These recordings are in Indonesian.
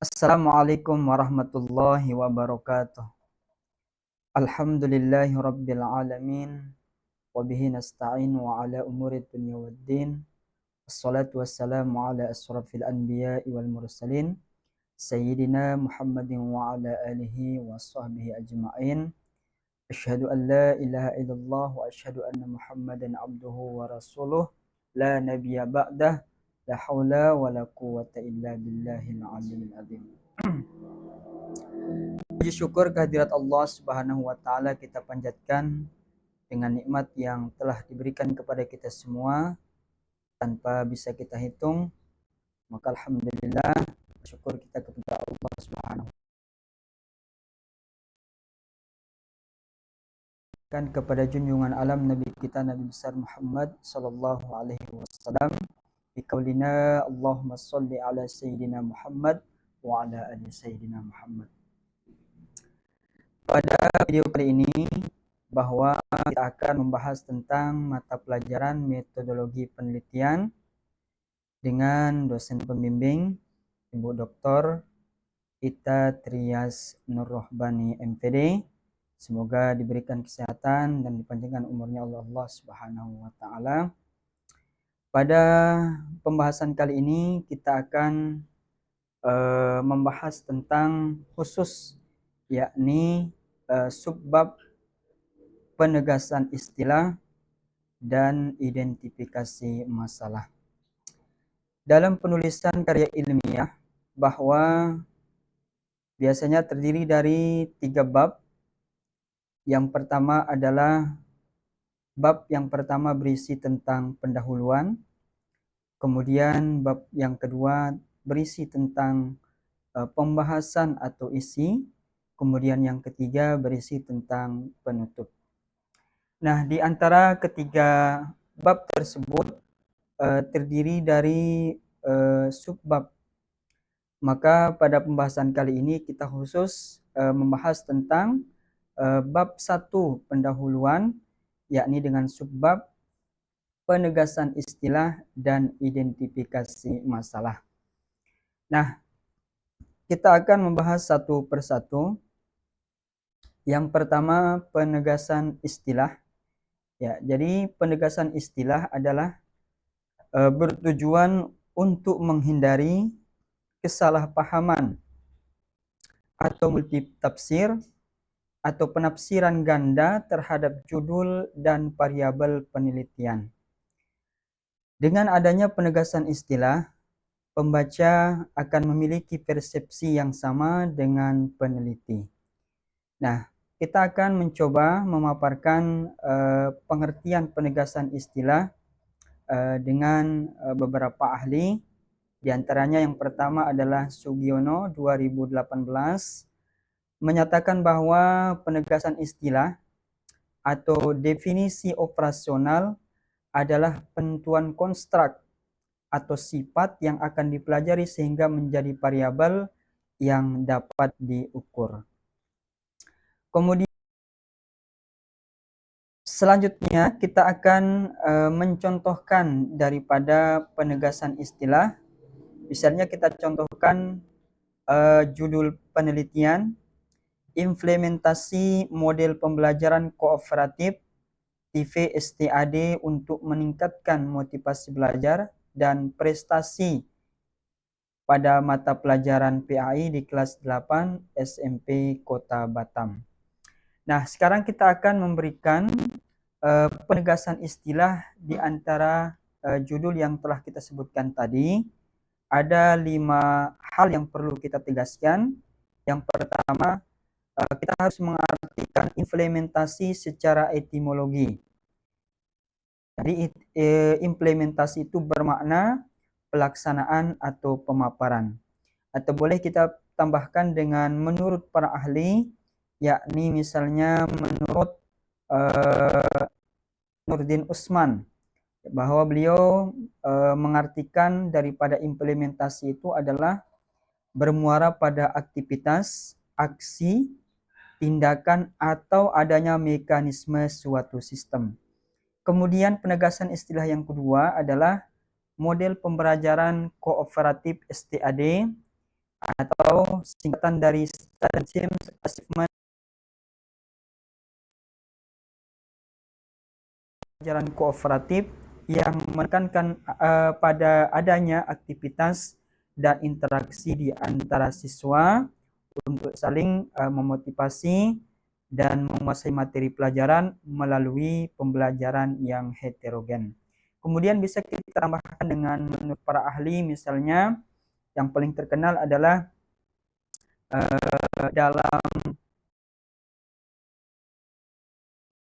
Assalamualaikum warahmatullahi wabarakatuh. Alhamdulillahi rabbil alamin. Wabihi nasta'in wa ala umuri dunya waddin. Assalatu wassalamu ala asrafil anbiya'i wal mursalin. Sayyidina Muhammadin wa ala alihi wa sahbihi ajma'in. Asyhadu an la ilaha illallah wa asyhadu anna Muhammadan abduhu wa rasuluh. La nabiyya ba'dah. La hawla wa la quwwata illa billahil aliyyil azim. Puji syukur kehadirat Allah Subhanahu wa taala kita panjatkan dengan nikmat yang telah diberikan kepada kita semua tanpa bisa kita hitung. Maka alhamdulillah syukur kita kepada Allah Subhanahu kan kepada junjungan alam Nabi kita Nabi besar Muhammad sallallahu alaihi wasallam bi qaulina Allahumma shalli ala sayyidina Muhammad wa ala ali sayyidina Muhammad. Pada video kali ini bahwa kita akan membahas tentang mata pelajaran metodologi penelitian dengan dosen pembimbing Ibu Dr. Ita Trias Nurrohbani MPD. Semoga diberikan kesehatan dan dipanjangkan umurnya Allah Subhanahu wa taala. Pada pembahasan kali ini kita akan membahas tentang khusus yakni subbab penegasan istilah dan identifikasi masalah. Dalam penulisan karya ilmiah bahwa biasanya terdiri dari 3 bab. Yang pertama adalah bab yang pertama berisi tentang pendahuluan, kemudian bab yang kedua berisi tentang pembahasan atau isi, kemudian yang ketiga berisi tentang penutup. Nah, di antara ketiga bab tersebut terdiri dari subbab. Maka pada pembahasan kali ini kita khusus membahas tentang bab 1 pendahuluan, yakni dengan subbab penegasan istilah dan identifikasi masalah. Nah, kita akan membahas satu persatu. Yang pertama, penegasan istilah. Ya, jadi penegasan istilah adalah bertujuan untuk menghindari kesalahpahaman atau multitafsir atau penafsiran ganda terhadap judul dan variabel penelitian. Dengan adanya penegasan istilah, pembaca akan memiliki persepsi yang sama dengan peneliti. Nah, kita akan mencoba memaparkan pengertian penegasan istilah dengan beberapa ahli. Di antaranya yang pertama adalah Sugiono 2018 menyatakan bahwa penegasan istilah atau definisi operasional adalah penentuan konstruk atau sifat yang akan dipelajari sehingga menjadi variabel yang dapat diukur. Kemudian selanjutnya kita akan mencontohkan daripada penegasan istilah. Misalnya kita contohkan judul penelitian implementasi model pembelajaran kooperatif TVSTAD untuk meningkatkan motivasi belajar dan prestasi pada mata pelajaran PAI di kelas 8 SMP Kota Batam. Nah, sekarang kita akan memberikan penegasan istilah di antara judul yang telah kita sebutkan tadi. Ada 5 hal yang perlu kita tegaskan. Yang pertama, kita harus mengartikan implementasi secara etimologi. Jadi implementasi itu bermakna pelaksanaan atau pemaparan. Atau boleh kita tambahkan dengan menurut para ahli, yakni misalnya menurut Nurdin Usman, bahwa beliau mengartikan daripada implementasi itu adalah bermuara pada aktivitas, aksi, tindakan atau adanya mekanisme suatu sistem. Kemudian penegasan istilah yang kedua adalah model pembelajaran kooperatif STAD atau singkatan dari Student Teams Achievement pelajaran kooperatif yang menekankan pada adanya aktivitas dan interaksi di antara siswa untuk saling memotivasi dan menguasai materi pelajaran melalui pembelajaran yang heterogen. Kemudian bisa kita tambahkan dengan menurut para ahli, misalnya yang paling terkenal adalah dalam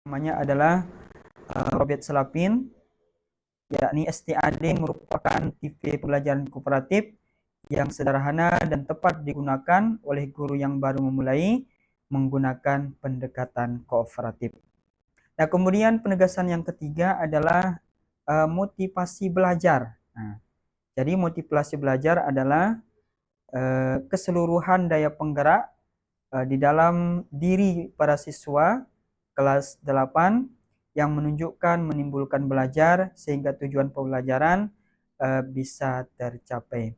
namanya adalah Robert Salapin, yakni STAD merupakan tipe pembelajaran kooperatif yang sederhana dan tepat digunakan oleh guru yang baru memulai menggunakan pendekatan kooperatif. Nah, kemudian penegasan yang ketiga adalah motivasi belajar. Nah, jadi motivasi belajar adalah keseluruhan daya penggerak di dalam diri para siswa kelas 8 yang menunjukkan menimbulkan belajar sehingga tujuan pembelajaran bisa tercapai.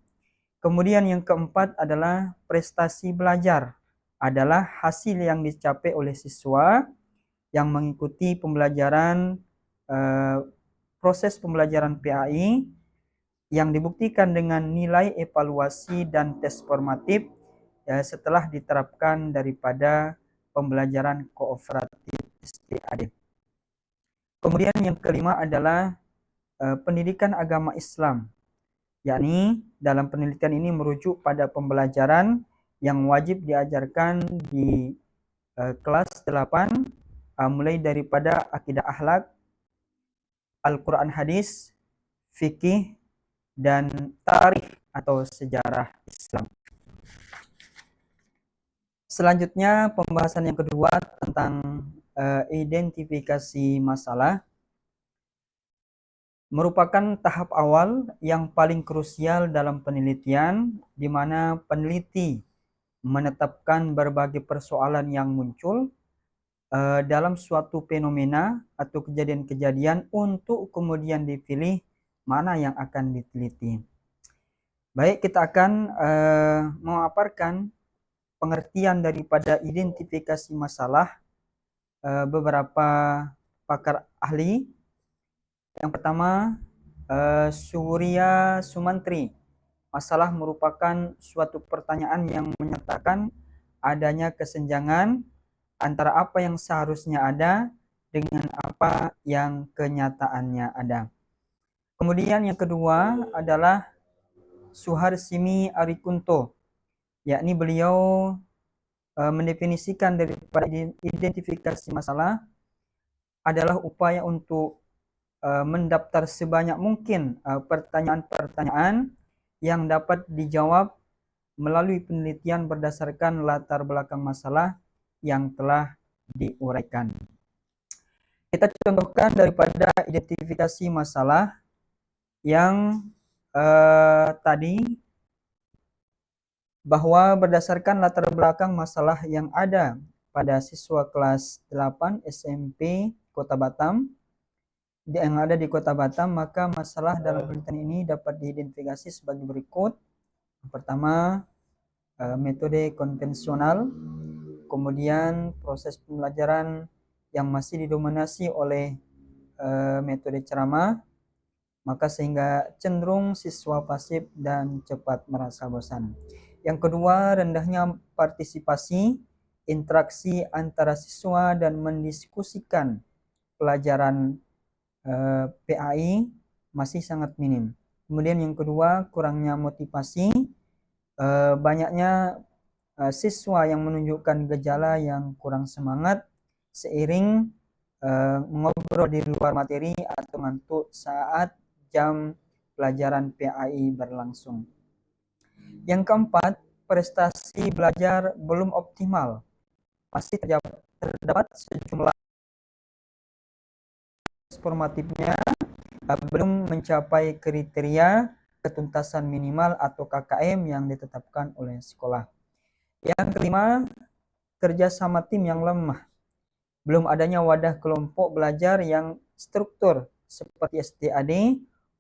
Kemudian yang keempat adalah prestasi belajar adalah hasil yang dicapai oleh siswa yang mengikuti pembelajaran proses pembelajaran PAI yang dibuktikan dengan nilai evaluasi dan tes formatif setelah diterapkan daripada pembelajaran kooperatif STAD. Kemudian yang kelima adalah pendidikan agama Islam, yakni dalam penelitian ini merujuk pada pembelajaran yang wajib diajarkan di kelas 8 mulai daripada akidah akhlak, Al-Quran hadis, fikih, dan tarikh atau sejarah Islam. Selanjutnya pembahasan yang kedua tentang identifikasi masalah merupakan tahap awal yang paling krusial dalam penelitian, di mana peneliti menetapkan berbagai persoalan yang muncul dalam suatu fenomena atau kejadian-kejadian untuk kemudian dipilih mana yang akan diteliti. Baik, kita akan memaparkan pengertian daripada identifikasi masalah beberapa pakar ahli. Yang pertama, Surya Sumantri. Masalah merupakan suatu pertanyaan yang menyatakan adanya kesenjangan antara apa yang seharusnya ada dengan apa yang kenyataannya ada. Kemudian yang kedua adalah Suharsimi Arikunto, yakni beliau mendefinisikan daripada identifikasi masalah adalah upaya untuk mendaftar sebanyak mungkin pertanyaan-pertanyaan yang dapat dijawab melalui penelitian berdasarkan latar belakang masalah yang telah diuraikan. Kita contohkan daripada identifikasi masalah yang tadi, bahwa berdasarkan latar belakang masalah yang ada pada siswa kelas 8 SMP Kota Batam, yang ada di Kota Batam, maka masalah dalam penelitian ini dapat diidentifikasi sebagai berikut. Yang pertama, metode konvensional, kemudian proses pembelajaran yang masih didominasi oleh metode ceramah, maka sehingga cenderung siswa pasif dan cepat merasa bosan. Yang kedua, rendahnya partisipasi, interaksi antara siswa dan mendiskusikan pelajaran PAI masih sangat minim. Kemudian yang kedua, kurangnya motivasi, banyaknya siswa yang menunjukkan gejala yang kurang semangat seiring mengobrol di luar materi atau ngantuk saat jam pelajaran PAI berlangsung. Yang keempat, prestasi belajar belum optimal. Masih terdapat sejumlah formatifnya belum mencapai kriteria ketuntasan minimal atau KKM yang ditetapkan oleh sekolah. Yang kelima, kerjasama tim yang lemah. Belum adanya wadah kelompok belajar yang struktur seperti STAD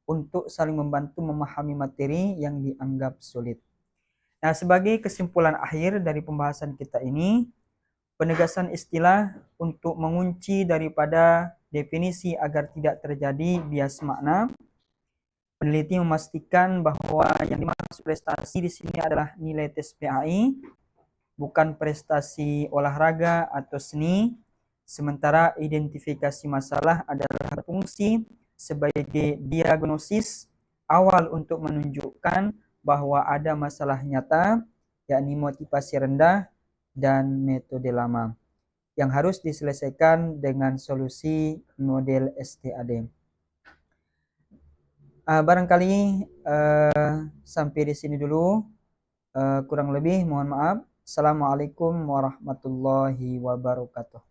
untuk saling membantu memahami materi yang dianggap sulit. Nah, sebagai kesimpulan akhir dari pembahasan kita ini, penegasan istilah untuk mengunci daripada definisi agar tidak terjadi bias makna. Peneliti memastikan bahwa yang dimaksud prestasi di sini adalah nilai tes PAI, bukan prestasi olahraga atau seni. Sementara identifikasi masalah adalah berfungsi sebagai diagnosis awal untuk menunjukkan bahwa ada masalah nyata, yakni motivasi rendah dan metode lama, yang harus diselesaikan dengan solusi model STAD. Barangkali sampai di sini dulu. Kurang lebih mohon maaf. Assalamualaikum warahmatullahi wabarakatuh.